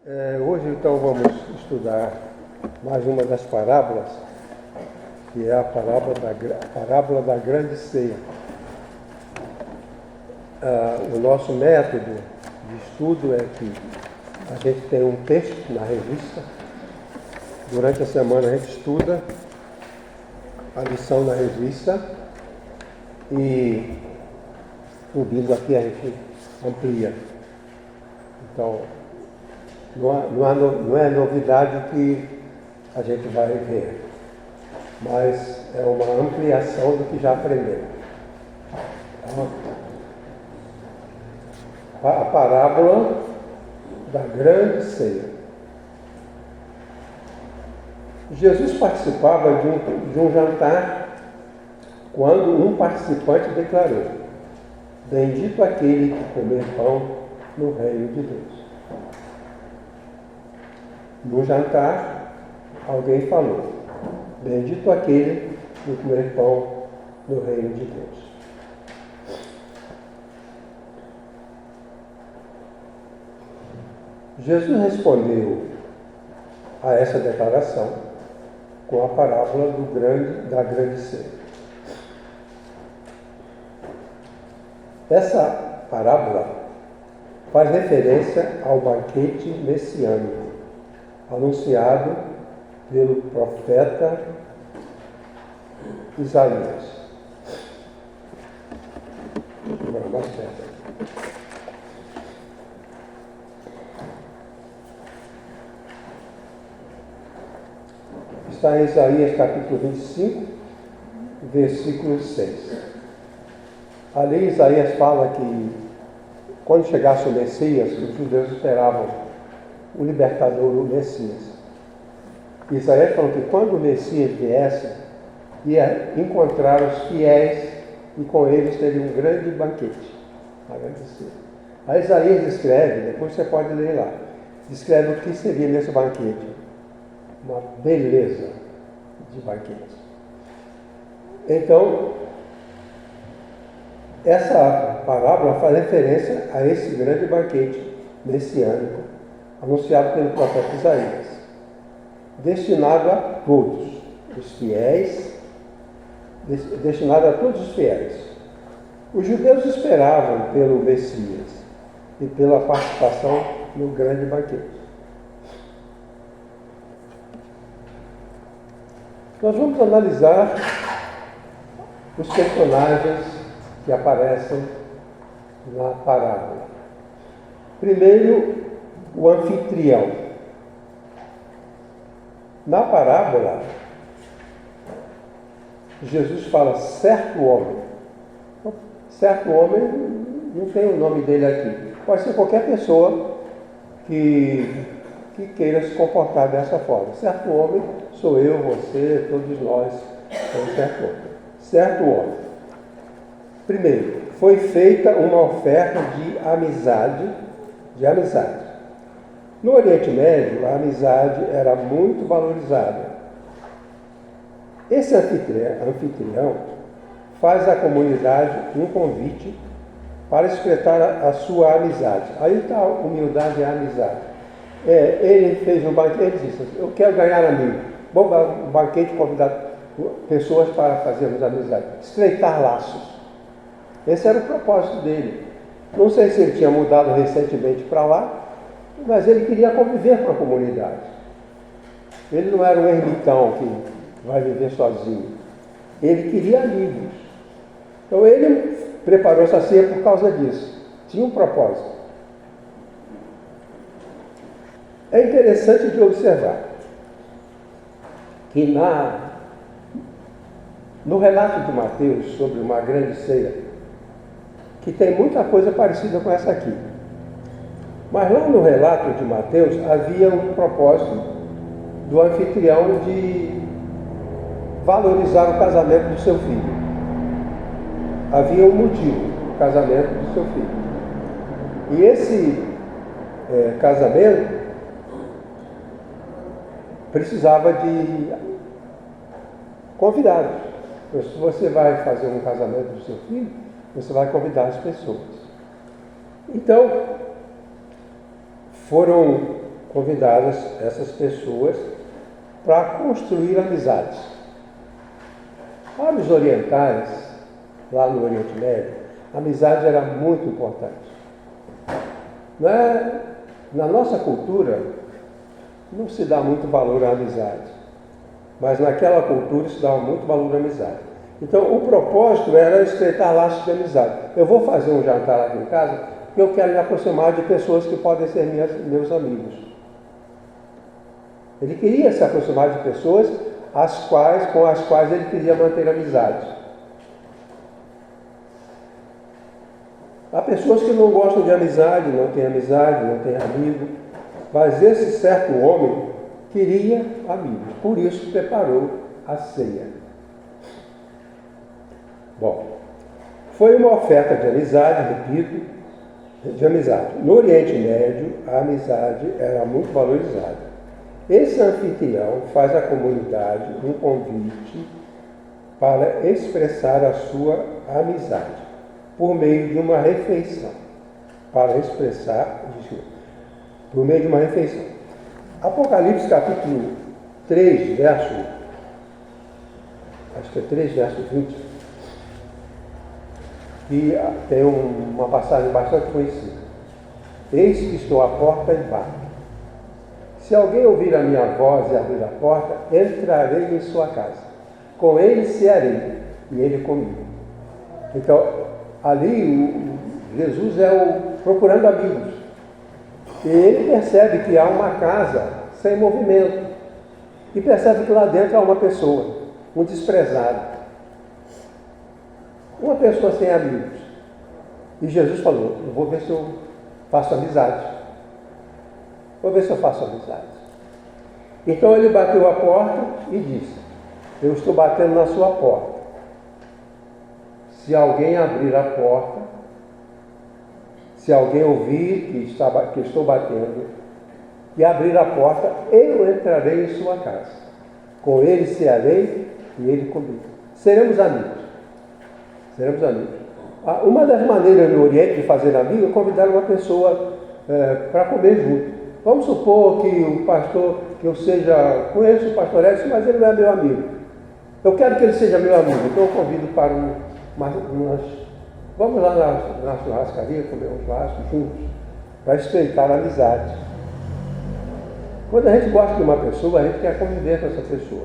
Hoje, então, vamos estudar mais uma das parábolas, que é a parábola da grande ceia. O nosso método de estudo é que a gente tem um texto na revista. Durante a semana a gente estuda a lição na revista e subindo aqui a gente amplia. Então, não é novidade que a gente vai ver, mas é uma ampliação do que já aprendeu. A parábola da grande ceia. Jesus participava de um jantar quando um participante declarou: bendito aquele que comer pão no reino de Deus. No jantar, alguém falou: bendito aquele que comer pão no reino de Deus. Jesus respondeu a essa declaração com a parábola da grande ceia. Essa parábola faz referência ao banquete messiânico anunciado pelo profeta Isaías. Agora, mais perto. Está em Isaías capítulo 25, versículo 6. Ali Isaías fala que quando chegasse o Messias, os judeus esperavam o libertador, o Messias. Isaías falou que quando o Messias viesse, ia encontrar os fiéis e com eles teria um grande banquete. Aí Isaías descreve, depois você pode ler lá, descreve o que seria nesse banquete. Uma beleza de banquete. Então, essa parábola faz referência a esse grande banquete messiânico anunciado pelo profeta Isaías, destinado a todos os fiéis, destinado a todos os fiéis. Os judeus esperavam pelo Messias e pela participação no grande banquete. Nós vamos analisar os personagens que aparecem na parábola. Primeiro, o anfitrião. Na parábola, Jesus fala certo homem. Certo homem, não tem o nome dele aqui. Pode ser qualquer pessoa que queira se comportar dessa forma. Certo homem sou eu, você, todos nós somos certo homem. Certo homem. Primeiro, foi feita uma oferta de amizade. No Oriente Médio, a amizade era muito valorizada. Esse anfitrião faz à comunidade um convite para expressar a sua amizade. Aí está a humildade e a amizade. Ele fez um banquete, ele disse: eu quero ganhar amigo. Vamos dar um banquete e convidar pessoas para fazermos amizade, estreitar laços. Esse era o propósito dele. Não sei se ele tinha mudado recentemente para lá, mas ele queria conviver com a comunidade. Ele não era um ermitão que vai viver sozinho. Ele queria amigos. Então ele preparou essa ceia por causa disso. Tinha um propósito. É interessante de observar que no relato de Mateus sobre uma grande ceia, que tem muita coisa parecida com essa aqui. Mas lá no relato de Mateus havia um propósito do anfitrião de valorizar o casamento do seu filho. Havia um motivo, o casamento do seu filho. E esse casamento precisava de convidados. Então, se você vai fazer um casamento do seu filho, você vai convidar as pessoas. Então, foram convidaram essas pessoas para construir amizades. Para os orientais, lá no Oriente Médio, a amizade era muito importante. Na nossa cultura, não se dá muito valor à amizade, mas naquela cultura se dava muito valor à amizade. Então, o propósito era estreitar laços de amizade. Eu vou fazer um jantar aqui em casa, porque eu quero me aproximar de pessoas que podem ser meus amigos. Ele queria se aproximar de pessoas com as quais ele queria manter amizade. Há pessoas que não gostam de amizade, não têm amigo, mas esse certo homem queria amigos, por isso preparou a ceia. Bom, foi uma oferta de amizade, repito, de amizade. No Oriente Médio, a amizade era muito valorizada. Esse anfitrião faz à comunidade um convite para expressar a sua amizade por meio de uma refeição. Por meio de uma refeição. Apocalipse capítulo 3, verso 20, que tem uma passagem bastante conhecida. Eis que estou à porta e bato. Se alguém ouvir a minha voz e abrir a porta, entrarei em sua casa. Com ele cearei, e ele comigo. Então, ali Jesus é procurando amigos. E ele percebe que há uma casa sem movimento. E percebe que lá dentro há uma pessoa, um desprezado. Uma pessoa sem amigos. E Jesus falou, eu vou ver se eu faço amizade. Então ele bateu a porta e disse, eu estou batendo na sua porta. Se alguém abrir a porta, se alguém ouvir que estou batendo e abrir a porta, eu entrarei em sua casa. Com ele cearei e ele comigo. Seremos amigos. Uma das maneiras no Oriente de fazer amigo é convidar uma pessoa para comer junto. Vamos supor que o pastor, conheço o pastor Edson, mas ele não é meu amigo. Eu quero que ele seja meu amigo, então eu convido para vamos lá na churrascaria, comer um churrasco juntos, para estreitar a amizade. Quando a gente gosta de uma pessoa, a gente quer conviver com essa pessoa.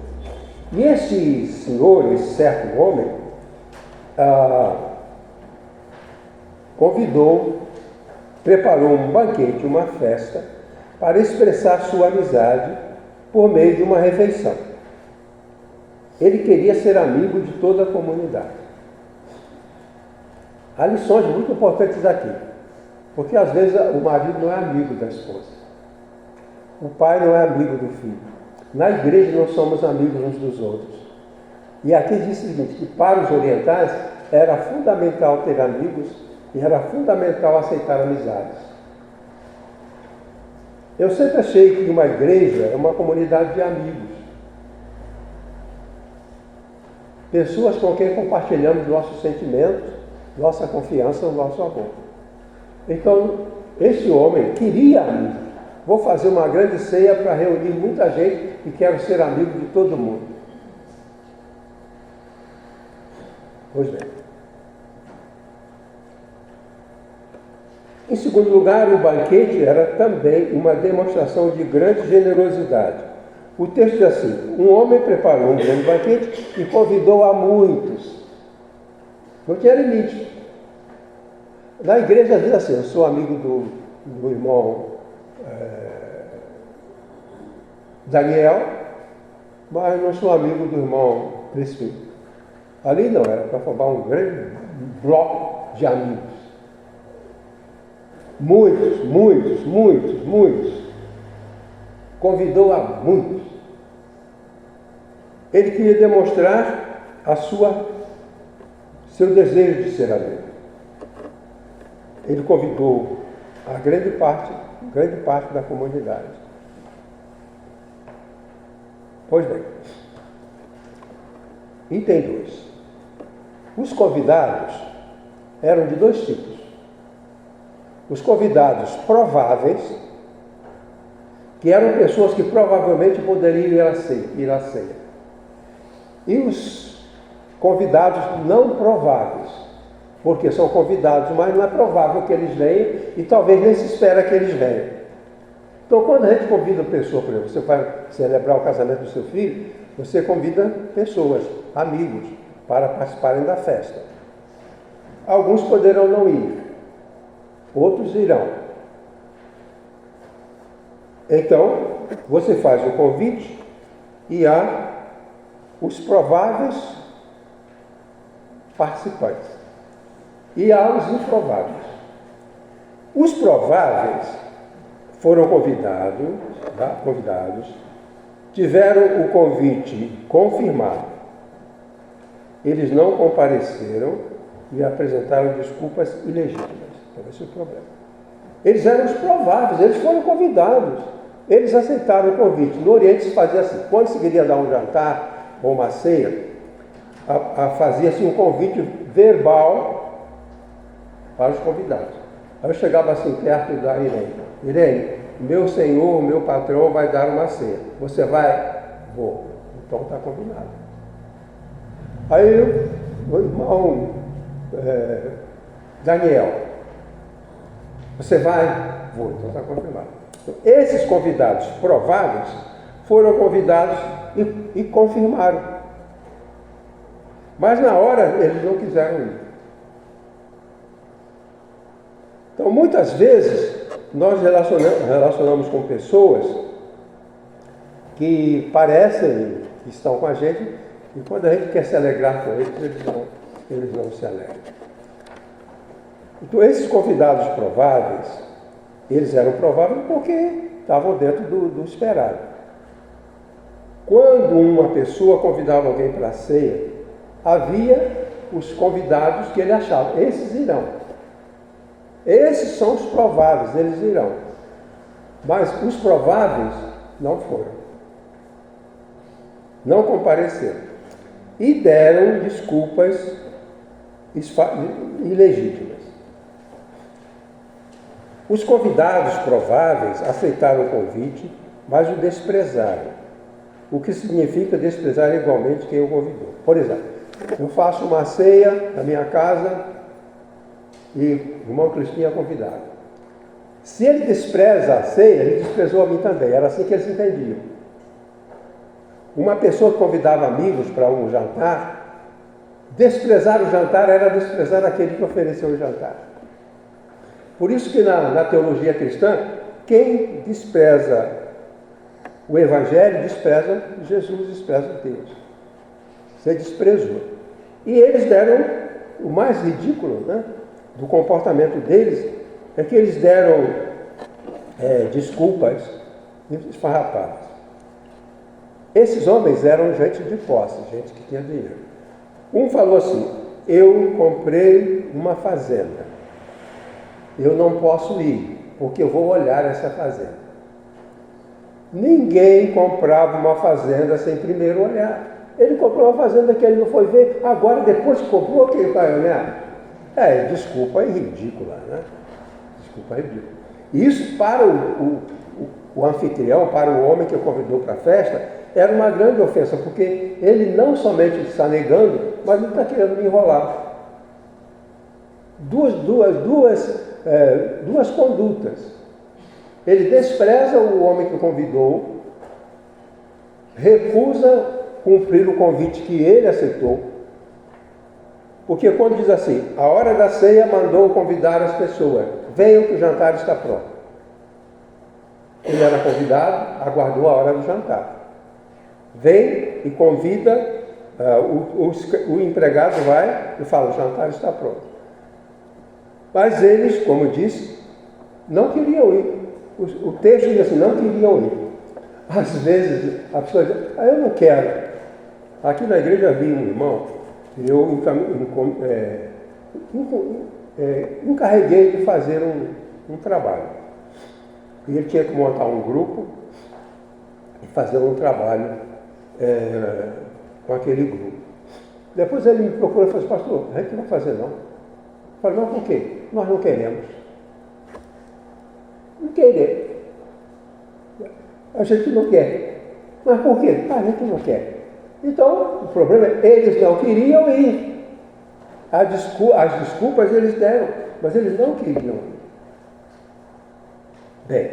E esse senhor, esse certo homem, preparou um banquete, uma festa, para expressar sua amizade por meio de uma refeição. Ele queria ser amigo de toda a comunidade. Há lições muito importantes aqui, porque às vezes o marido não é amigo da esposa, o pai não é amigo do filho. Na igreja nós somos amigos uns dos outros. E aqui diz o seguinte, que para os orientais era fundamental ter amigos e era fundamental aceitar amizades. Eu sempre achei que uma igreja é uma comunidade de amigos. Pessoas com quem compartilhamos nossos sentimentos, nossa confiança, o nosso amor. Então, esse homem queria amigos. Vou fazer uma grande ceia para reunir muita gente e quero ser amigo de todo mundo. Pois bem. Em segundo lugar, o banquete era também uma demonstração de grande generosidade. O texto diz assim, um homem preparou um grande banquete e convidou a muitos. Não tinha limite. Na igreja diz assim, eu sou amigo do irmão Daniel, mas não sou amigo do irmão Príncipe. Ali não, era para formar um grande bloco de amigos. Muitos. Convidou a muitos. Ele queria demonstrar seu desejo de ser amigo. Ele convidou a grande parte da comunidade. Pois bem, item 2. Os convidados eram de dois tipos. Os convidados prováveis que eram pessoas que provavelmente poderiam ir à ceia. E os convidados não prováveis, porque são convidados, mas não é provável que eles venham e talvez nem se espera que eles venham. Então, quando a gente convida pessoas, por exemplo, você vai celebrar o casamento do seu filho, você convida pessoas, amigos, para participarem da festa. Alguns poderão não ir, outros irão. Então, você faz o convite e há os prováveis participantes e há os improváveis. Os prováveis foram convidados, tiveram o convite confirmado. Eles não compareceram e apresentaram desculpas ilegítimas. Então, esse é o problema. Eles eram os prováveis, eles foram convidados. Eles aceitaram o convite. No Oriente se fazia assim, quando se queria dar um jantar ou uma ceia, fazia-se um convite verbal para os convidados. Aí eu chegava assim perto da Irene. Irene, meu senhor, meu patrão vai dar uma ceia. Você vai? Vou. Então está combinado. Aí o irmão Daniel, você vai? Vou. Então está confirmado. Então, esses convidados prováveis foram convidados e confirmaram. Mas na hora eles não quiseram ir. Então, muitas vezes, nós relacionamos com pessoas que parecem que estão com a gente e quando a gente quer se alegrar com eles não se alegram. Então, esses convidados prováveis, eles eram prováveis porque estavam dentro do esperado. Quando uma pessoa convidava alguém para a ceia, havia os convidados que ele achava, esses irão. Esses são os prováveis, eles irão. Mas os prováveis não foram. Não compareceram. E deram desculpas ilegítimas. Os convidados prováveis aceitaram o convite, mas o desprezaram. O que significa desprezar igualmente quem o convidou. Por exemplo, eu faço uma ceia na minha casa e o irmão Cristinho é convidado. Se ele despreza a ceia, ele desprezou a mim também. Era assim que eles entendiam. Uma pessoa que convidava amigos para um jantar, desprezar o jantar era desprezar aquele que ofereceu o jantar. Por isso que na teologia cristã, quem despreza o Evangelho, despreza Jesus, despreza Deus. Você desprezou. E eles deram o mais ridículo, né, do comportamento deles, é que eles deram desculpas esfarrapadas. Esses homens eram gente de posse, gente que tinha dinheiro. Um falou assim, eu comprei uma fazenda. Eu não posso ir, porque eu vou olhar essa fazenda. Ninguém comprava uma fazenda sem primeiro olhar. Ele comprou uma fazenda que ele não foi ver, agora depois que comprou, que ele vai olhar? Desculpa é ridícula, né? Desculpa é ridícula. Isso para o anfitrião, para o homem que o convidou para a festa, era uma grande ofensa, porque ele não somente está negando, mas ele está querendo me enrolar. Duas condutas. Ele despreza o homem que o convidou, recusa cumprir o convite que ele aceitou, porque quando diz assim, a hora da ceia mandou convidar as pessoas, venham que o jantar está pronto. Ele era convidado, aguardou a hora do jantar. Vem e convida, o empregado vai e fala, o jantar está pronto. Mas eles, como eu disse, não queriam ir. O texto diz assim, não queriam ir. Às vezes a pessoa diz, eu não quero. Aqui na igreja havia um irmão, eu encarreguei de fazer um trabalho. E ele tinha que montar um grupo e fazer um trabalho com aquele grupo. Depois ele me procurou e falou assim, pastor, a gente não vai fazer não. Eu falei, não, por quê? Nós não queremos. Não querer. A gente não quer. Mas por quê? A gente não quer. Então, o problema é, eles não queriam ir. As desculpas eles deram, mas eles não queriam ir. Bem,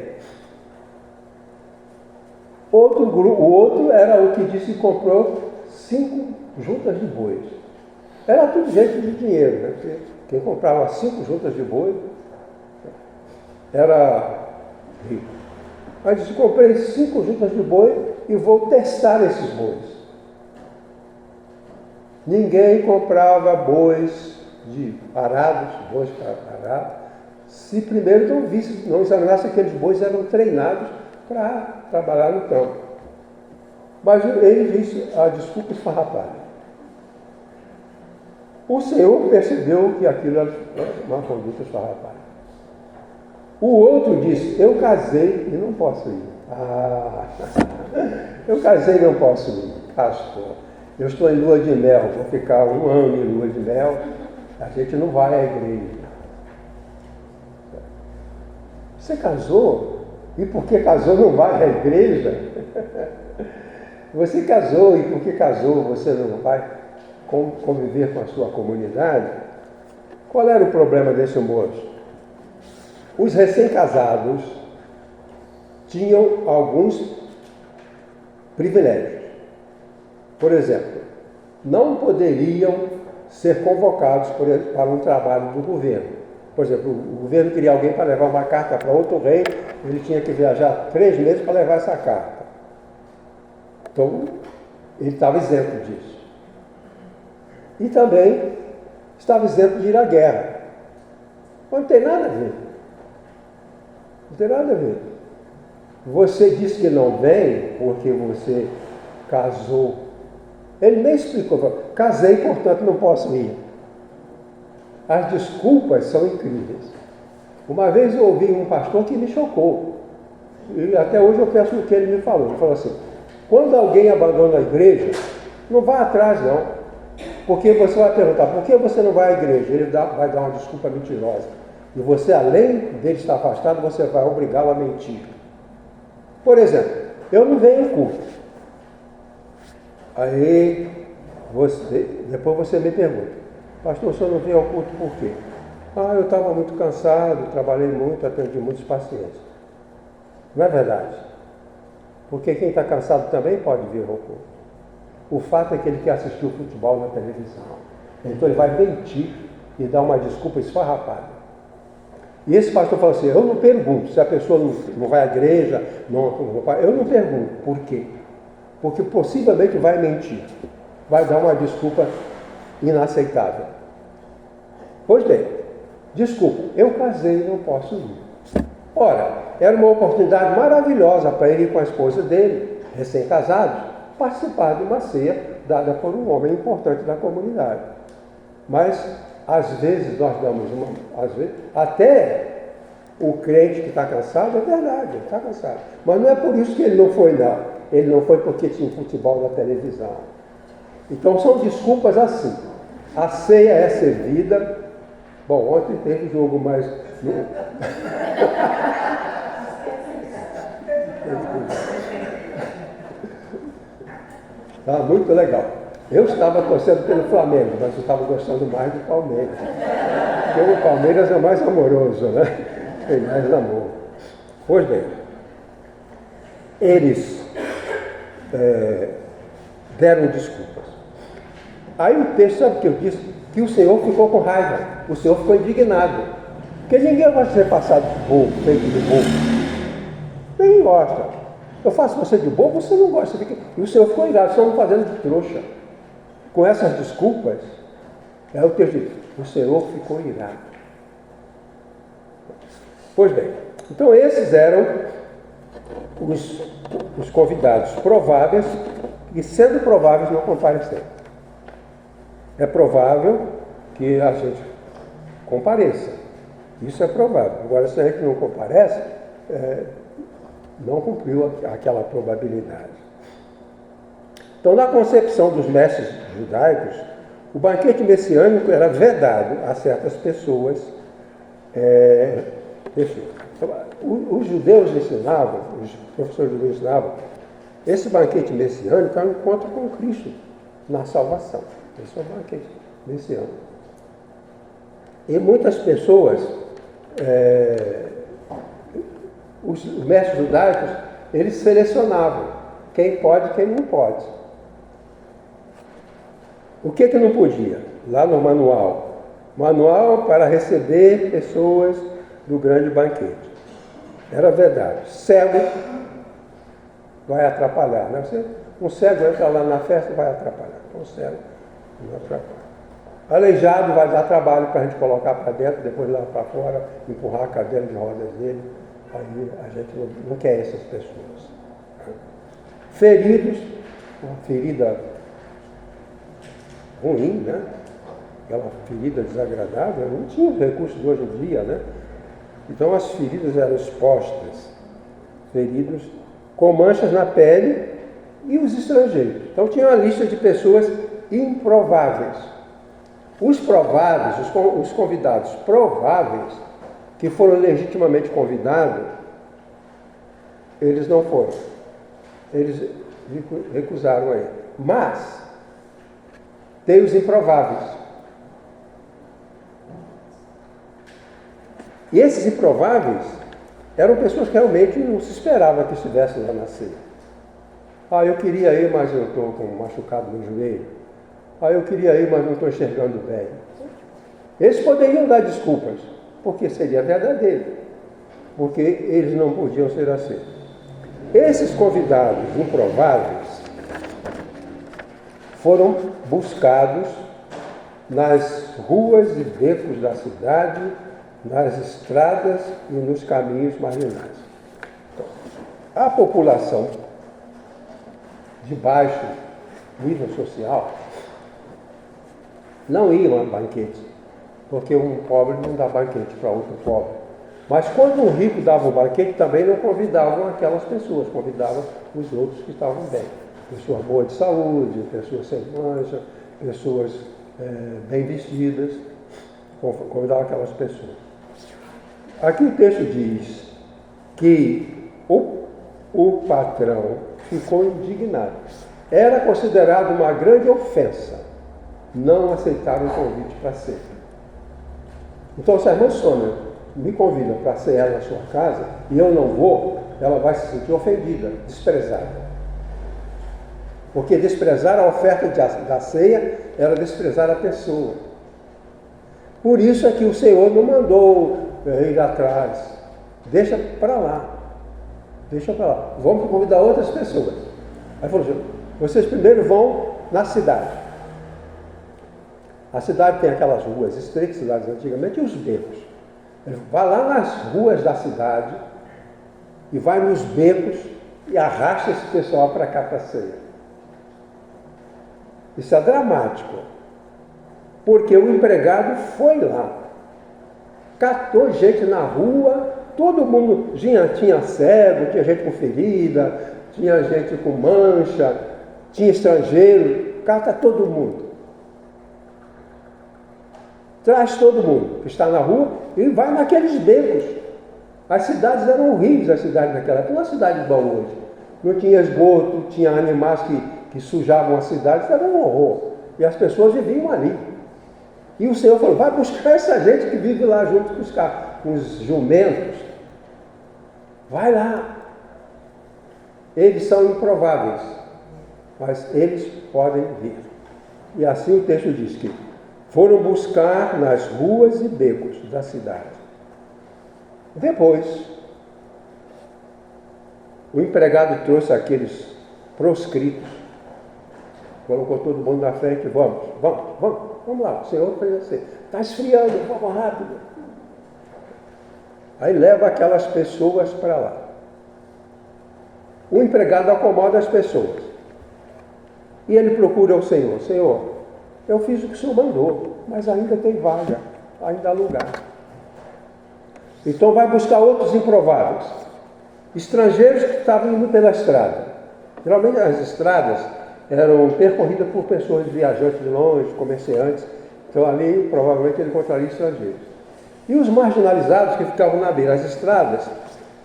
o outro era o que disse que comprou 5 juntas de bois. Era tudo gente de dinheiro, né? Porque quem comprava 5 juntas de boi era rico. Aí disse, comprei 5 juntas de boi e vou testar esses bois. Ninguém comprava bois arados, se primeiro não examinasse aqueles bois eram treinados para trabalhar no campo. Mas ele disse a desculpa esfarrapada. O Senhor percebeu que aquilo era uma conduta esfarrapada. O outro disse, eu casei e não posso ir. Eu casei e não posso ir, pastor. Eu estou em lua de mel, vou ficar 1 ano em lua de mel, a gente não vai à igreja. Você casou? E porque casou não vai à igreja? Você casou e porque casou você não vai conviver com a sua comunidade? Qual era o problema desse moço? Os recém-casados tinham alguns privilégios. Por exemplo, não poderiam ser convocados para um trabalho do governo. Por exemplo, o governo queria alguém para levar uma carta para outro rei, ele tinha que viajar 3 meses para levar essa carta. Então, ele estava isento disso. E também estava isento de ir à guerra. Mas não tem nada a ver. Não tem nada a ver. Você disse que não vem porque você casou. Ele nem explicou. Casei, portanto não posso ir. As desculpas são incríveis. Uma vez eu ouvi um pastor que me chocou. E até hoje eu penso no que ele me falou. Ele falou assim, quando alguém abandona a igreja, não vá atrás não. Porque você vai perguntar, por que você não vai à igreja? Ele vai dar uma desculpa mentirosa. E você, além dele estar afastado, você vai obrigá-lo a mentir. Por exemplo, eu não venho ao culto. Aí, depois você me pergunta, pastor, o senhor não veio ao culto por quê? Eu estava muito cansado, trabalhei muito, atendi muitos pacientes. Não é verdade? Porque quem está cansado também pode vir ao culto. O fato é que ele quer assistir o futebol na televisão. Então ele vai mentir e dar uma desculpa esfarrapada. E esse pastor falou assim, eu não pergunto se a pessoa não vai à igreja, eu não pergunto por quê. Porque possivelmente vai mentir, vai dar uma desculpa inaceitável. Pois bem, desculpa, eu casei e não posso ir. Ora, era uma oportunidade maravilhosa para ele ir com a esposa dele, recém-casados, participar de uma ceia dada por um homem importante da comunidade. Mas, às vezes, nós damos até o crente que está cansado, é verdade, ele está cansado. Mas não é por isso que ele não foi, não. Ele não foi porque tinha futebol na televisão. Então são desculpas assim. A ceia é servida. Bom, ontem teve jogo, mas... Tá muito legal. Eu estava torcendo pelo Flamengo, mas eu estava gostando mais do Palmeiras. Porque o Palmeiras é mais amoroso, né? Tem mais amor. Pois bem, eles deram desculpas. Aí o texto, sabe o que eu disse? Que o Senhor ficou com raiva, o Senhor ficou indignado. Porque ninguém vai ser passado de bobo, feito de bobo. Ninguém gosta. Eu faço você de bobo, você não gosta. E o Senhor ficou irado, estão fazendo de trouxa. Com essas desculpas, o texto diz, o Senhor ficou irado. Pois bem, então esses eram os convidados prováveis, e sendo prováveis não compareceram. É provável que a gente compareça. Isso é provável. Agora, se a gente não comparece, não cumpriu aquela probabilidade. Então, na concepção dos mestres judaicos, o banquete messiânico era vedado a certas pessoas. Deixa eu... Os judeus ensinavam, os professores judeus ensinavam, esse banquete messiânico é um encontro com Cristo na salvação. Esse é o banquete messiânico. E muitas pessoas, os mestres judaicos, eles selecionavam quem pode e quem não pode. O que não podia? Lá no manual. Manual para receber pessoas do grande banquete. Era verdade. Cego vai atrapalhar. Né? Um cego entra lá na festa, vai atrapalhar. Um cego não atrapalha. Aleijado vai dar trabalho para a gente colocar para dentro, depois lá para fora, empurrar a cadeira de rodas dele. Aí a gente não quer essas pessoas. Feridos, uma ferida ruim, né? Aquela ferida desagradável, não tinha os recursos de hoje em dia, né? Então as feridas eram expostas, feridos com manchas na pele e os estrangeiros. Então tinha uma lista de pessoas improváveis. Os prováveis, os convidados prováveis, que foram legitimamente convidados, eles não foram. Eles recusaram a ele. Mas tem os improváveis. E esses improváveis eram pessoas que realmente não se esperava que estivessem lá na ceia. Eu queria ir, mas eu estou com um machucado no joelho. Eu queria ir, mas não estou enxergando bem. Eles poderiam dar desculpas, porque seria verdadeiro. Porque eles não podiam ser assim. Esses convidados improváveis foram buscados nas ruas e becos da cidade, nas estradas e nos caminhos marginais. Então, a população de baixo nível social não ia a banquete, porque um pobre não dá banquete para outro pobre. Mas quando um rico dava um banquete, também não convidavam aquelas pessoas, convidavam os outros que estavam bem. Pessoas boas de saúde, pessoas sem mancha, pessoas bem vestidas, convidavam aquelas pessoas. Aqui o texto diz que o patrão ficou indignado. Era considerado uma grande ofensa não aceitar um convite para ceia. Então, se a irmã Sônia me convida para cear na sua casa e eu não vou, ela vai se sentir ofendida, desprezada. Porque desprezar a oferta da ceia era desprezar a pessoa. Por isso é que o Senhor não mandou ir atrás. Deixa para lá. Deixa para lá. Vamos convidar outras pessoas. Aí falou assim, vocês primeiro vão na cidade. A cidade tem aquelas ruas estreitas, cidades antigamente, e os becos. Vai lá nas ruas da cidade e vai nos becos e arrasta esse pessoal para cá para a ceia. Isso é dramático, porque o empregado foi lá, catou gente na rua, todo mundo, tinha cego, tinha gente com ferida, tinha gente com mancha, tinha estrangeiro, cata todo mundo. Traz todo mundo que está na rua e vai naqueles becos. As cidades eram horríveis, as cidades naquela época, não é uma cidade boa hoje. Não tinha esgoto, tinha animais que sujavam a cidade, era um horror. E as pessoas viviam ali. E o Senhor falou, vai buscar essa gente que vive lá junto com os jumentos. Vai lá. Eles são improváveis, mas eles podem vir. E assim o texto diz que foram buscar nas ruas e becos da cidade. Depois, o empregado trouxe aqueles proscritos, colocou todo mundo na frente, vamos lá, o Senhor fez assim, está esfriando, vamos rápido. Aí leva aquelas pessoas para lá. O empregado acomoda as pessoas. E ele procura o Senhor, Senhor, eu fiz o que o Senhor mandou, mas ainda tem vaga, ainda há lugar. Então vai buscar outros improváveis. Estrangeiros que estavam indo pela estrada. Geralmente as estradas eram percorridas por pessoas viajantes de longe, comerciantes. Então ali provavelmente ele encontraria estrangeiros. E os marginalizados que ficavam na beira. As estradas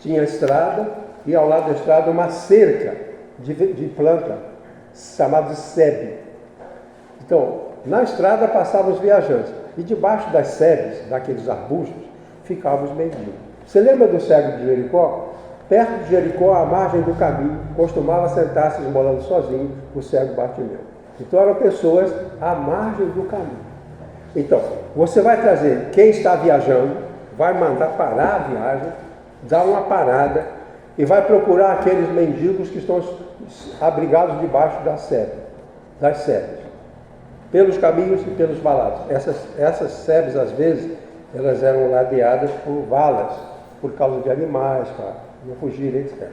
tinha estrada e ao lado da estrada uma cerca de planta, chamada de sebe. Então, na estrada passavam os viajantes e debaixo das sebes, daqueles arbustos, ficavam os mendigos. Você lembra do cego de Jericó? Perto de Jericó, à margem do caminho, costumava sentar-se esmolando sozinho o cego Bartimeu. Então eram pessoas à margem do caminho. Então, você vai trazer quem está viajando, vai mandar parar a viagem, dar uma parada e vai procurar aqueles mendigos que estão abrigados debaixo das sebes, pelos caminhos e pelos valados. Essas sebes, às vezes, elas eram ladeadas por valas, por causa de animais, para não fugirem, etc.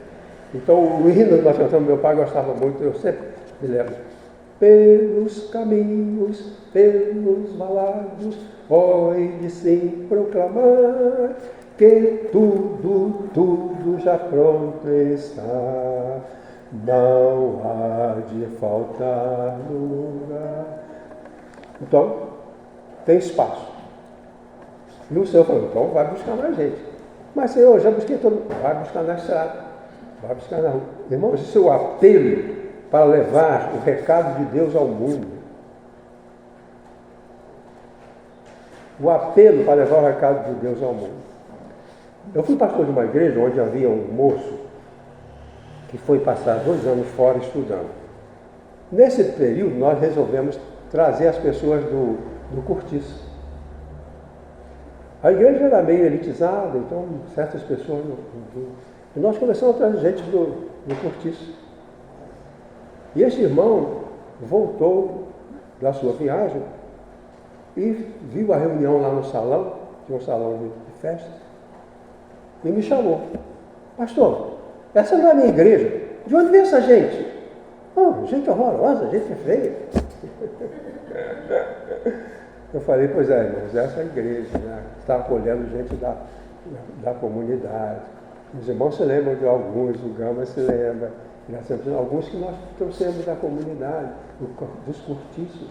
Então, o hino que nós cantamos, meu pai gostava muito, eu sempre me lembro. Pelos caminhos, pelos valados, pode sim proclamar que tudo já pronto está, não há de faltar lugar. Então, tem espaço. E o Senhor falou, então vai buscar mais gente. Mas, Senhor, já busquei todo mundo. Vai buscar na estrada, vai buscar na rua. Irmãos, esse é o apelo para levar o recado de Deus ao mundo. O apelo para levar o recado de Deus ao mundo. Eu fui pastor de uma igreja onde havia um moço que foi passar 2 anos fora estudando. Nesse período, nós resolvemos trazer as pessoas do cortiço. A igreja era meio elitizada, então certas pessoas não vinham. E nós começamos a trazer gente do cortiço. E esse irmão voltou da sua viagem e viu a reunião lá no salão, tinha um salão de festa, e me chamou. Pastor, essa não é a minha igreja. De onde vem essa gente? Oh, gente horrorosa, gente feia. Eu falei, pois é, irmãos, essa é a igreja, né? Está acolhendo gente da comunidade. Os irmãos se lembram de alguns, o Gama se lembra, alguns que nós trouxemos da comunidade, dos cortiços,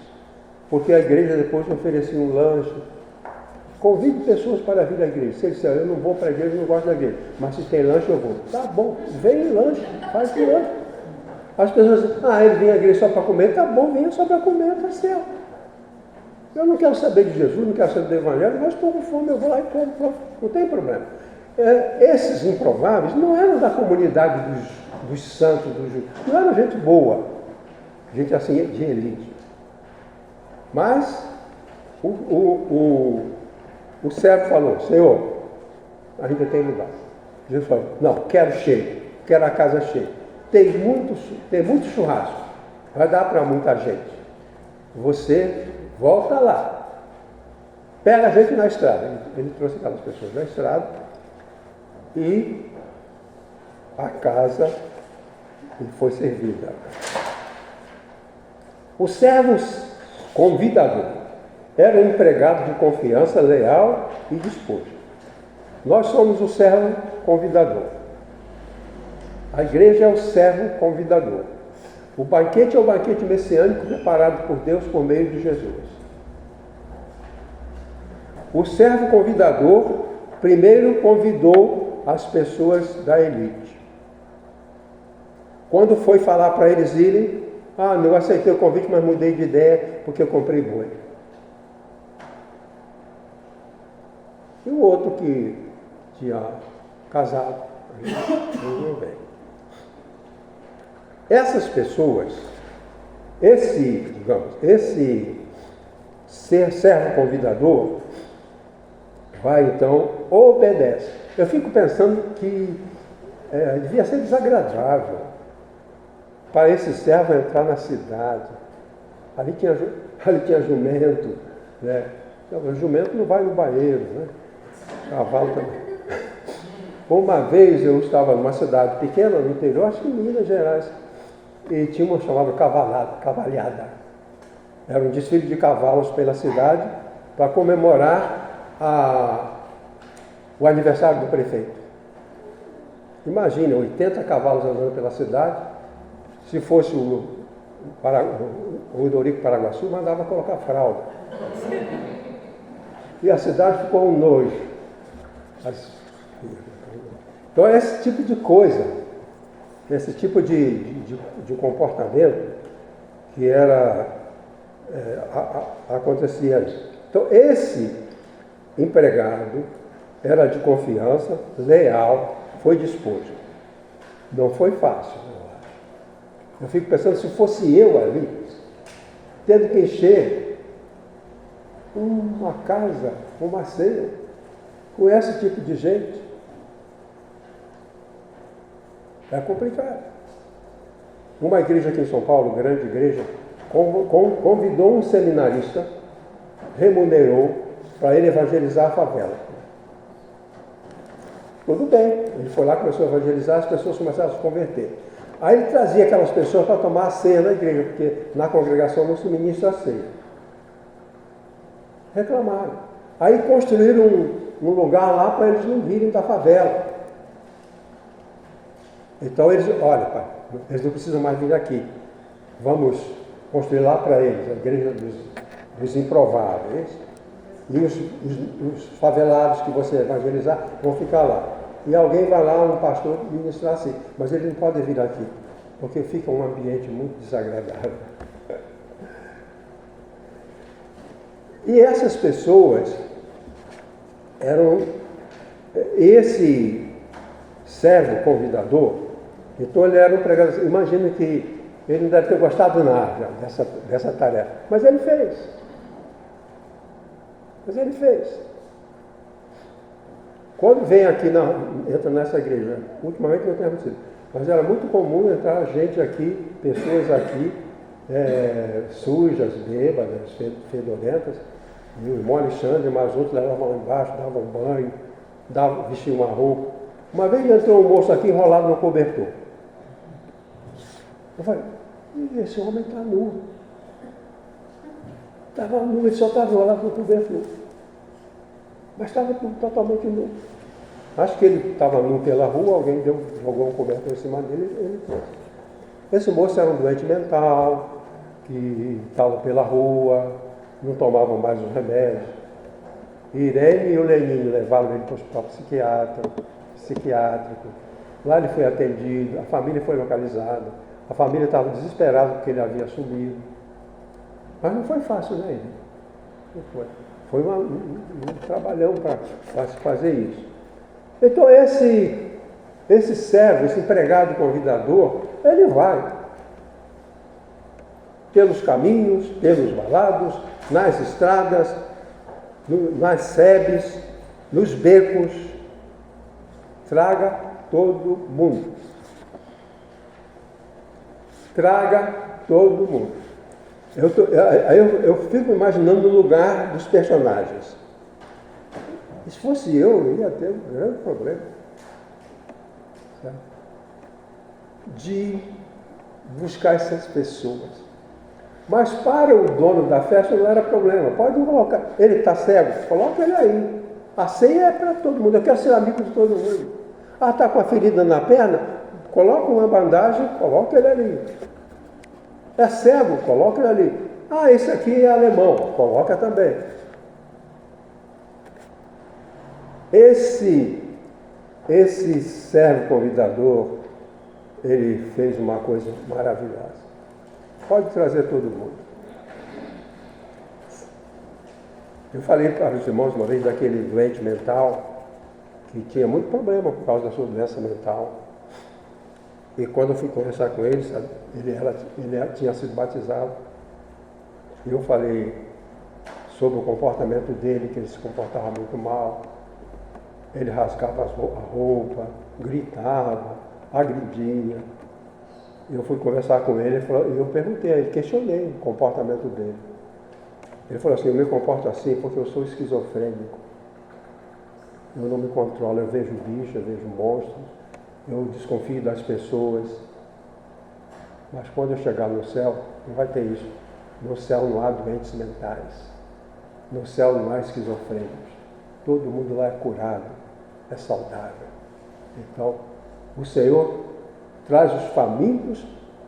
porque a igreja depois oferecia um lanche. Convide pessoas para vir à igreja. Se ele disser, eu não vou para a igreja, eu não gosto da igreja, mas se tem lanche eu vou. Tá bom, vem lanche, faz o lanche. As pessoas dizem, ele vem à igreja só para comer, tá bom, venha só para comer, tá certo. Eu não quero saber de Jesus, não quero saber do Evangelho, mas estou com fome, eu vou lá e como, não tem problema. Esses improváveis não eram da comunidade dos santos, não eram gente boa, gente assim de elite. Mas o servo falou, Senhor, ainda tem lugar. Jesus falou, não, quero cheio, quero a casa cheia. Tem muito churrasco, vai dar para muita gente. Você volta lá, pega a gente na estrada. Ele trouxe aquelas pessoas na estrada e a casa foi servida. O servo convidador era um empregado de confiança, leal e disposto. Nós somos o servo convidador. A igreja é o servo convidador. O banquete é o banquete messiânico preparado por Deus por meio de Jesus. O servo convidador primeiro convidou as pessoas da elite. Quando foi falar para eles irem, não aceitei o convite, mas mudei de ideia porque eu comprei boi. E o outro que tinha casado, não veio. Essas pessoas, esse servo convidador, vai então, obedece. Eu fico pensando que devia ser desagradável para esse servo entrar na cidade. Ali tinha jumento, né? O jumento não vai no banheiro, né? Cavalo também. Uma vez eu estava numa cidade pequena, no interior, acho que em Minas Gerais, e tinha uma chamada cavalhada. Era um desfile de cavalos pela cidade para comemorar o aniversário do prefeito. Imagina, 80 cavalos andando pela cidade. Se fosse o Eurico Paraguaçu, mandava colocar fralda. E a cidade ficou um nojo. Então, esse tipo de coisa, esse tipo de comportamento que acontecia ali. Então, esse empregado era de confiança, leal, foi disposto. Não foi fácil, eu acho. Eu fico pensando, se fosse eu ali, tendo que encher uma casa, uma ceia, com esse tipo de gente, é complicado. Uma igreja aqui em São Paulo, grande igreja, convidou um seminarista, remunerou para ele evangelizar a favela. Tudo bem, ele foi lá, começou a evangelizar, as pessoas começaram a se converter. Aí ele trazia aquelas pessoas para tomar a ceia na igreja, porque na congregação não se ministra a ceia. Reclamaram. Aí construíram um lugar lá para eles não virem da favela. Então eles, olha, pai, eles não precisam mais vir aqui. Vamos construir lá para eles, a igreja dos improváveis. E os favelados que você evangelizar vão ficar lá. E alguém vai lá, um pastor, ministrar assim. Mas ele não pode vir aqui, porque fica um ambiente muito desagradável. E essas pessoas eram esse servo convidador. Então ele era um pregador. Imagina que ele não deve ter gostado nada dessa tarefa. Mas ele fez. Quando vem aqui, entra nessa igreja, ultimamente não tem acontecido, mas era muito comum entrar gente aqui, pessoas aqui, sujas, bêbadas, fedorentas, e o irmão Alexandre, mais outros levavam lá embaixo, davam banho, vestiam uma roupa. Uma vez entrou um moço aqui enrolado no cobertor. Eu falei, esse homem está nu. Estava nu, ele só estava enrolado no cobertor. Mas estava totalmente nu. Acho que ele estava nu pela rua, alguém jogou um cobertor em cima dele e ele trouxe. Esse moço era um doente mental, que estava pela rua, não tomava mais os remédios. Irene e o Leninho levaram ele para o hospital psiquiátrico. Lá ele foi atendido, a família foi localizada. A família estava desesperada porque ele havia sumido. Mas não foi fácil, né? Não foi. Foi um trabalhão para se fazer isso. Então esse servo, esse empregado convidador, ele vai pelos caminhos, pelos valados, nas estradas, nas sebes, nos becos, traga todo mundo. Traga todo mundo. Eu fico imaginando o lugar dos personagens. Se fosse eu ia ter um grande problema, certo? De buscar essas pessoas. Mas para o dono da festa não era problema. Pode colocar. Ele está cego? Coloca ele aí. A ceia é para todo mundo. Eu quero ser amigo de todo mundo. Ah, está com a ferida na perna? Coloca uma bandagem, coloca ele ali. É cego? Coloca ele ali. Ah, esse aqui é alemão. Coloca também. Esse servo convidador, ele fez uma coisa maravilhosa. Pode trazer todo mundo. Eu falei para os irmãos uma vez daquele doente mental, que tinha muito problema por causa da sua doença mental. E quando eu fui conversar com ele, sabe, ele tinha sido batizado. E eu falei sobre o comportamento dele, que ele se comportava muito mal. Ele rasgava a roupa, gritava, agredia. Eu fui conversar com ele e eu perguntei a ele, questionei o comportamento dele. Ele falou assim, eu me comporto assim porque eu sou esquizofrênico. Eu não me controlo, eu vejo bicho, eu vejo monstros, eu desconfio das pessoas. Mas quando eu chegar no céu, não vai ter isso. No céu não há doentes mentais. No céu não há esquizofrênicos. Todo mundo lá é curado, é saudável. Então, o Senhor traz os famintos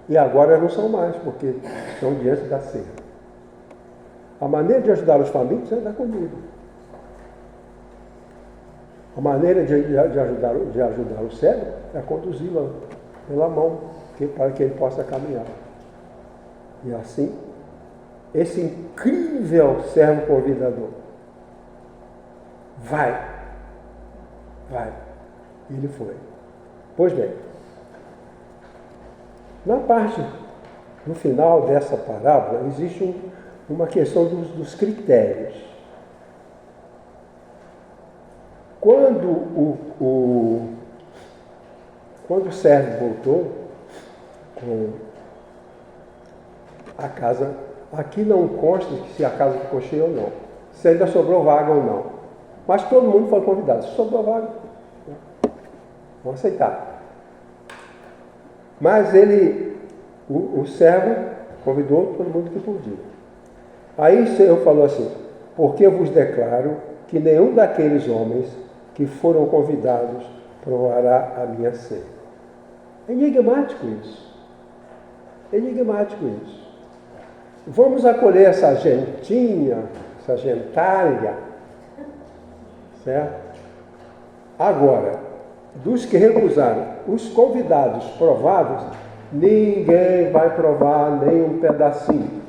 e agora não são mais, porque estão diante da ceia. A maneira de ajudar os famintos é dar comida. A maneira de ajudar o cego é conduzi-lo pela mão, para que ele possa caminhar. E assim, esse incrível servo convidador vai. Ele foi. Pois bem, na parte, no final dessa parábola, existe uma questão dos critérios. Quando o servo voltou com a casa, aqui não consta se a casa ficou cheia ou não, se ainda sobrou vaga ou não. Mas todo mundo foi convidado. Se sobrou vaga, vão aceitar. Mas o servo convidou todo mundo que podia. Aí o Senhor falou assim: porque eu vos declaro que nenhum daqueles homens que foram convidados provará a minha ceia. É enigmático isso. É enigmático isso. Vamos acolher essa gentinha, essa gentalha, certo? Agora, dos que recusaram, os convidados provados, ninguém vai provar nem um pedacinho.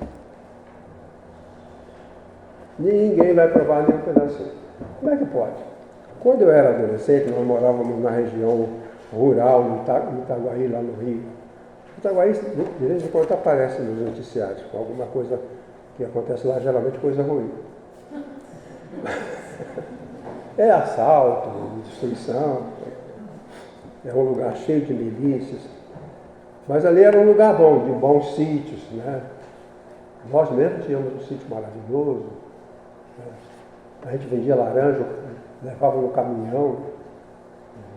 Ninguém vai provar nem um pedacinho. Como é que pode? Quando eu era adolescente, nós morávamos na região rural, no Itaguaí, lá no Rio. Itaguaí, de vez em quando, aparece nos noticiários, com alguma coisa que acontece lá, geralmente coisa ruim. É assalto, destruição, é um lugar cheio de milícias. Mas ali era um lugar bom, de bons sítios, né? Nós mesmos tínhamos um sítio maravilhoso. A gente vendia laranja, levava no caminhão.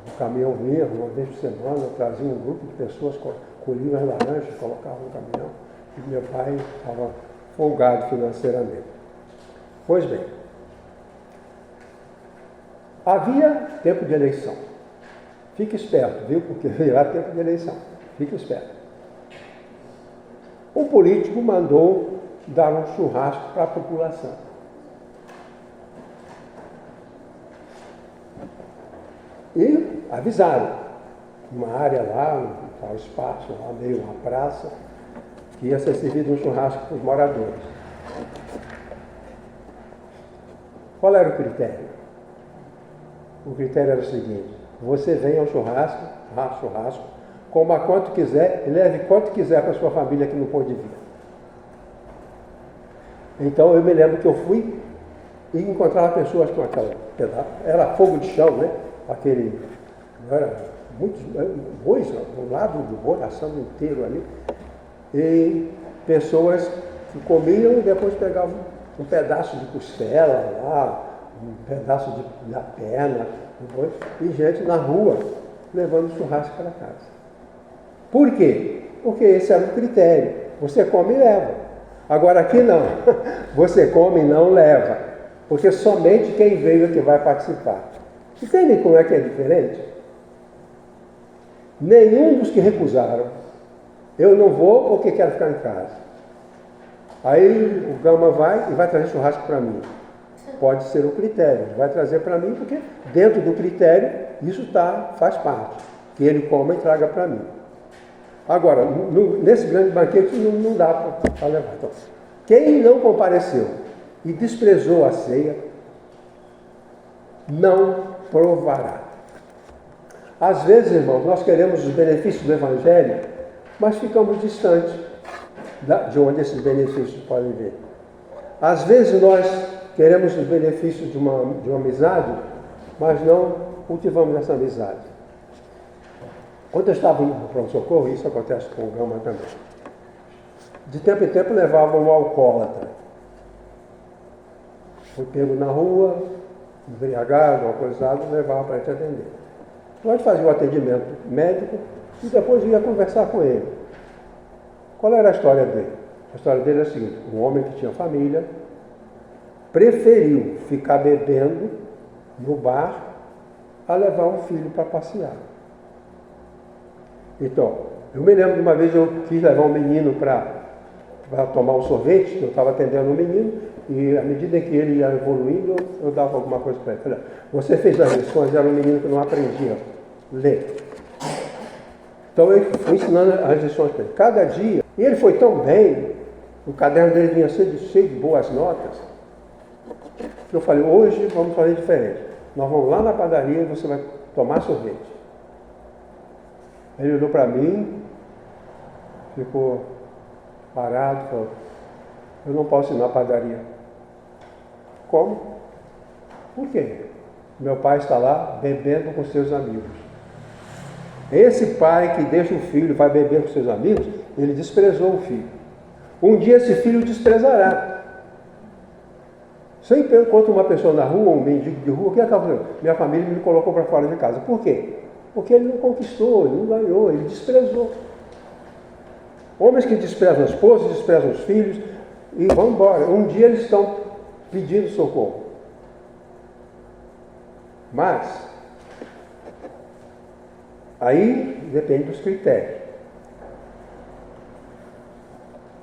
O caminhão vinha uma vez por semana, trazia um grupo de pessoas, colhiam as laranjas, colocavam no caminhão. E meu pai estava folgado financeiramente. Pois bem, havia tempo de eleição. Fique esperto, viu? Porque virá tempo de eleição. Fique esperto. O político mandou dar um churrasco para a população. E avisaram, uma área lá, um espaço, lá meio uma praça, que ia ser servido um churrasco para os moradores. Qual era o critério? O critério era o seguinte: você vem ao churrasco, coma quanto quiser e leve quanto quiser para a sua família que não pôde vir. Então eu me lembro que eu fui e encontrava pessoas com aquela pedaço, era fogo de chão, né? Aquele, era muitos bois, do lado do boi, assando inteiro ali, e pessoas que comiam e depois pegavam um pedaço de costela lá, um pedaço da perna, depois, e gente na rua levando churrasco para casa. Por quê? Porque esse era o critério. Você come e leva. Agora aqui não. Você come e não leva. Porque somente quem veio é que vai participar. Entendem como é que é diferente? Nenhum dos que recusaram. Eu não vou porque quero ficar em casa. Aí o Gama vai e vai trazer churrasco para mim. Pode ser o critério. Ele vai trazer para mim porque dentro do critério isso faz parte. Que ele coma e traga para mim. Agora, nesse grande banquete não dá para levar. Então, quem não compareceu e desprezou a ceia, não provará. Às vezes, irmãos, nós queremos os benefícios do Evangelho, mas ficamos distantes de onde esses benefícios podem vir. Às vezes nós queremos os benefícios de uma amizade, mas não cultivamos essa amizade. Quando eu estava no pronto-socorro, isso acontece com o Gama também. De tempo em tempo levava um alcoólatra. Foi pego na rua, embriagado, alcoolizado, levava para te atender. Nós fazíamos o atendimento médico e depois ia conversar com ele. Qual era a história dele? A história dele é a seguinte: um homem que tinha família preferiu ficar bebendo no bar a levar um filho para passear. Então, eu me lembro de uma vez eu quis levar um menino para para tomar um sorvete, que eu estava atendendo um menino, e à medida que ele ia evoluindo, eu dava alguma coisa para ele. Falei, você fez as lições, era um menino que não aprendia a ler. Então eu fui ensinando as lições para ele. Cada dia, e ele foi tão bem, o caderno dele vinha cheio de boas notas, que eu falei, hoje vamos fazer diferente. Nós vamos lá na padaria e você vai tomar sorvete. Ele olhou para mim, ficou parado, falou, eu não posso ir na padaria. Como? Por quê? Meu pai está lá bebendo com seus amigos. Esse pai que deixa o filho e vai beber com seus amigos, ele desprezou o filho. Um dia esse filho o desprezará. Sempre encontro uma pessoa na rua, um mendigo de rua, o que acaba fazendo? Minha família me colocou para fora de casa. Por quê? Porque ele não conquistou, ele não ganhou, ele desprezou. Homens que desprezam a esposa, desprezam os filhos e vão embora. Um dia eles estão pedindo socorro. Mas, aí depende dos critérios.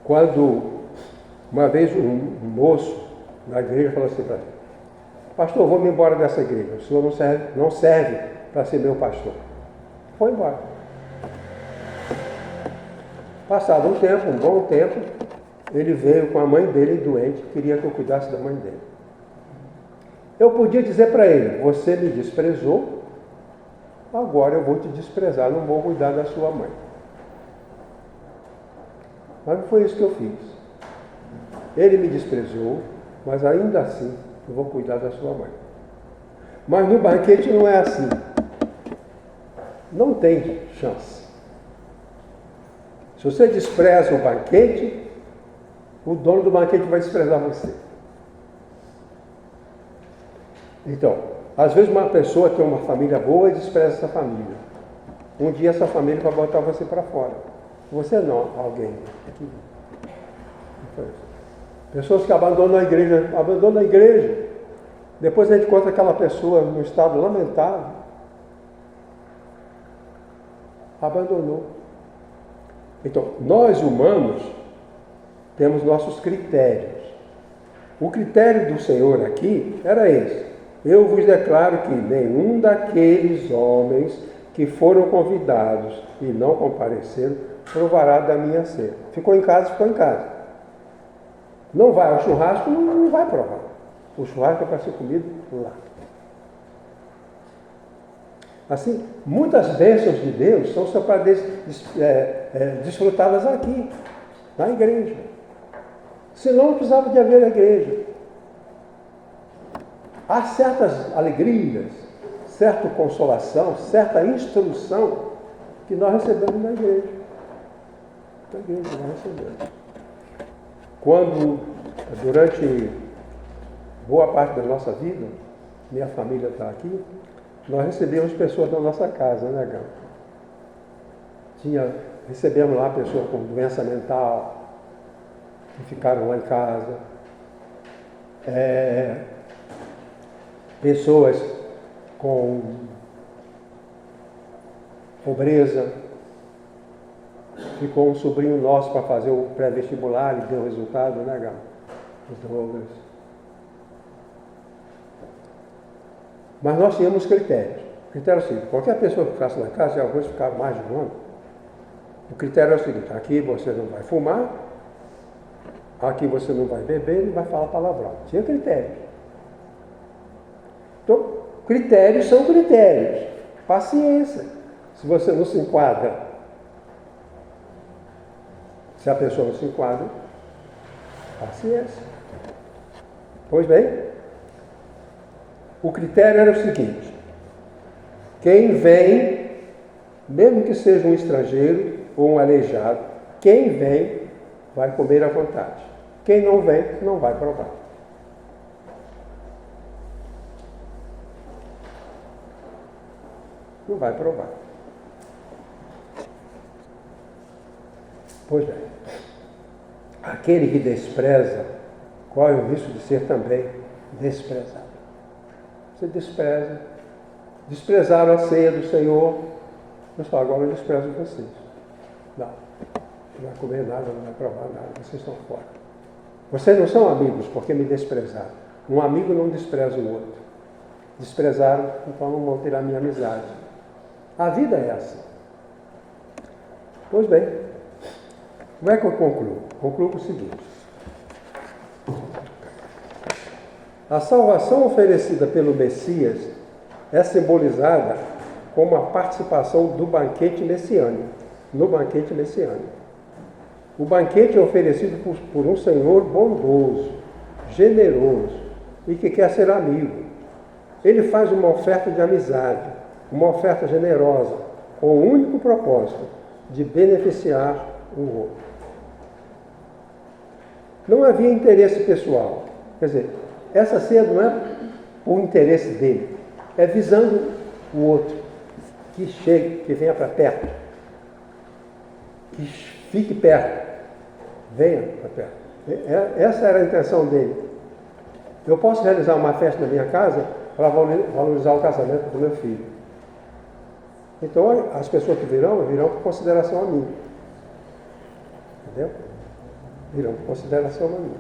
Quando uma vez um moço na igreja falou assim para mim, pastor, vou me embora dessa igreja, o senhor não serve para ser meu pastor. Foi embora. Passado um tempo, um bom tempo, ele veio com a mãe dele doente, queria que eu cuidasse da mãe dele. Eu podia dizer para ele, você me desprezou, agora eu vou te desprezar, não vou cuidar da sua mãe. Mas não foi isso que eu fiz. Ele me desprezou, mas ainda assim eu vou cuidar da sua mãe. Mas no banquete não é assim. Não tem chance. Se você despreza o banquete, o dono do banquete vai desprezar você. Então, às vezes uma pessoa tem uma família boa e despreza essa família. Um dia essa família vai botar você para fora. Você não, alguém. Pessoas que abandonam a igreja. Depois a gente encontra aquela pessoa num estado lamentável. Abandonou. Então, nós humanos temos nossos critérios. O critério do Senhor aqui era esse. Eu vos declaro que nenhum daqueles homens que foram convidados e não compareceram provará da minha ceia. Ficou em casa, ficou em casa. Não vai ao churrasco, não vai provar. O churrasco é para ser comido lá. Assim, muitas bênçãos de Deus são só para desfrutadas aqui, na igreja. Senão não precisava de haver a igreja. Há certas alegrias, certa consolação, certa instrução que nós recebemos na igreja. Na igreja nós recebemos. Quando, durante boa parte da nossa vida, minha família está aqui, nós recebemos pessoas da nossa casa, né, Gão? Recebemos lá pessoas com doença mental, que ficaram lá em casa. Pessoas com pobreza. Ficou um sobrinho nosso para fazer o pré-vestibular e deu resultado, né, Gão? Os Douglas. Mas nós tínhamos critérios. O critério é o seguinte, qualquer pessoa que ficasse na casa, e alguns ficaram mais de um ano, o critério é o seguinte, aqui você não vai fumar, aqui você não vai beber, não vai falar palavrão. Tinha critérios. Então, critérios são critérios. Paciência. Se você não se enquadra, se a pessoa não se enquadra, paciência. Pois bem, o critério era o seguinte, quem vem, mesmo que seja um estrangeiro ou um aleijado, quem vem vai comer à vontade. Quem não vem, não vai provar. Não vai provar. Pois bem, aquele que despreza, corre o risco de ser também desprezado. Você despreza. Desprezaram a ceia do Senhor. Pessoal, agora eu desprezo vocês. Não. Não vai comer nada, não vai provar nada, vocês estão fora. Vocês não são amigos porque me desprezaram. Um amigo não despreza o outro. Desprezaram, então não vão ter a minha amizade. A vida é assim. Pois bem, como é que eu concluo? Concluo com o seguinte. A salvação oferecida pelo Messias é simbolizada como a participação do banquete messiânico, no banquete messiânico. O banquete é oferecido por um Senhor bondoso, generoso e que quer ser amigo. Ele faz uma oferta de amizade, uma oferta generosa, com o único propósito de beneficiar o outro. Não havia interesse pessoal. Quer dizer, essa ceia não é por interesse dele, é visando o outro, que chegue, que venha para perto, que fique perto, venha para perto. Essa era a intenção dele. Eu posso realizar uma festa na minha casa para valorizar o casamento do meu filho. Então, as pessoas que virão por consideração a mim. Entendeu? Virão por consideração a mim.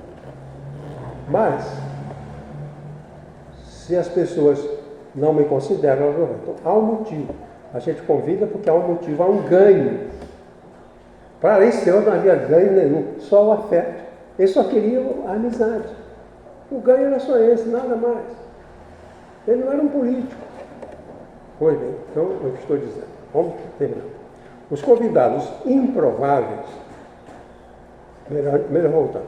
Mas, se as pessoas não me consideram, elas não vão. Então, há um motivo. A gente convida porque há um motivo, há um ganho. Para esse ano não havia ganho nenhum, só o afeto. Eles só queriam a amizade. O ganho era só esse, nada mais. Ele não era um político. Pois bem, então é o que estou dizendo. Vamos terminar. Os convidados improváveis, melhor voltando,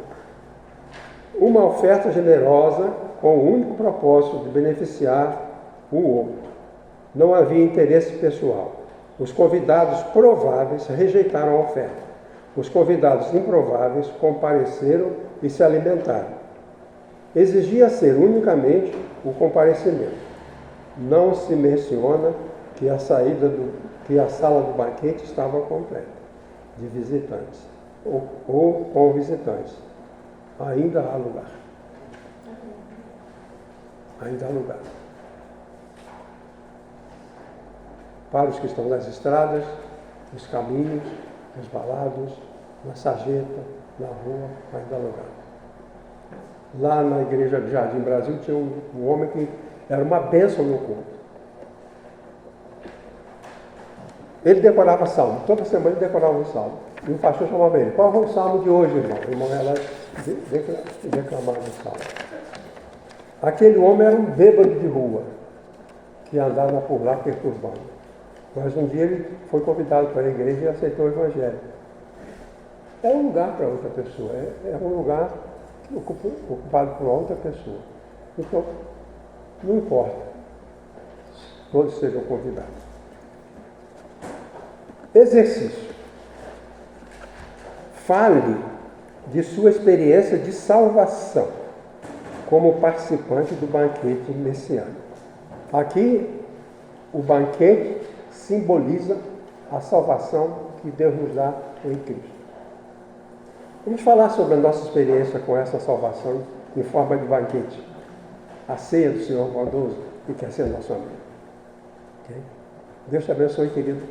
uma oferta generosa com o único propósito de beneficiar o outro. Não havia interesse pessoal. Os convidados prováveis rejeitaram a oferta. Os convidados improváveis compareceram e se alimentaram. Exigia ser unicamente o comparecimento. Não se menciona que a sala do banquete estava completa, de visitantes, ou com visitantes. Ainda há lugar. Ainda há lugar. Para os que estão nas estradas, nos caminhos, resbalados, na sarjeta, na rua, ainda há lugar. Lá na igreja do Jardim Brasil tinha um homem que era uma bênção no culto. Ele decorava salmo, toda semana ele decorava um salmo. E o pastor chamava ele: qual é o salmo de hoje, irmão? O irmão ia lá e declamava o salmo. Aquele homem era um bêbado de rua, que andava por lá perturbando. Mas um dia ele foi convidado para a igreja e aceitou o evangelho. É um lugar para outra pessoa, é um lugar ocupado por outra pessoa. Então, não importa, todos sejam convidados. Exercício. Fale de sua experiência de salvação como participante do banquete messiânico. Aqui, o banquete simboliza a salvação que Deus nos dá em Cristo. Vamos falar sobre a nossa experiência com essa salvação em forma de banquete. A ceia do Senhor bondoso que quer ser nosso amigo. Okay? Deus te abençoe, querido.